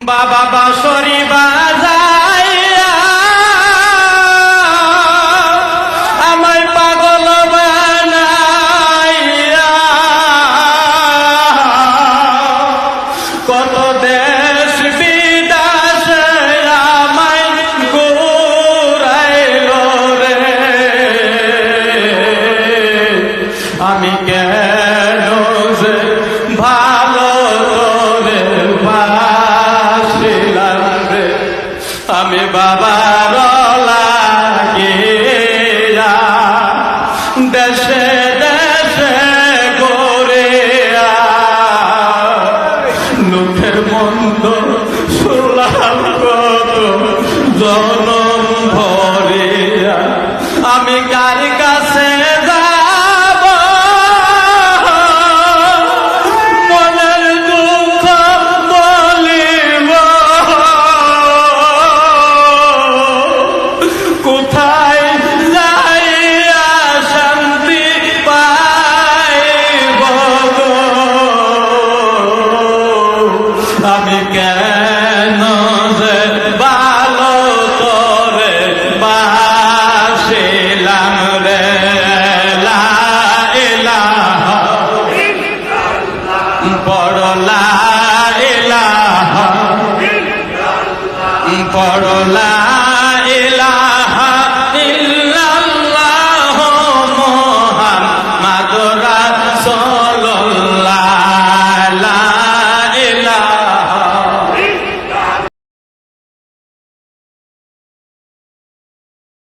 বাবা বাঁশরি বাজাইয়া আমায় পাগল বানাইয়া কত দেশ বিদেশে আমায় ঘুরাইল রে। আমি কেন যে ভালো তোরে বাসিলাম রে, আমি বাবার লাগিয়া দেশে দেশে গড়িয়া লোকের মন্দ শুনলাম কত জনম ভরিয়া। আমি কার কাছে যাব মনের দুঃখ বলিব, কোথায় যাইয়া শান্তি পাইব গো। আমি কেন যে ভালো তোরে বাসিলাম রে। লা ইলাহা পড় লা ইলাহা পড় লা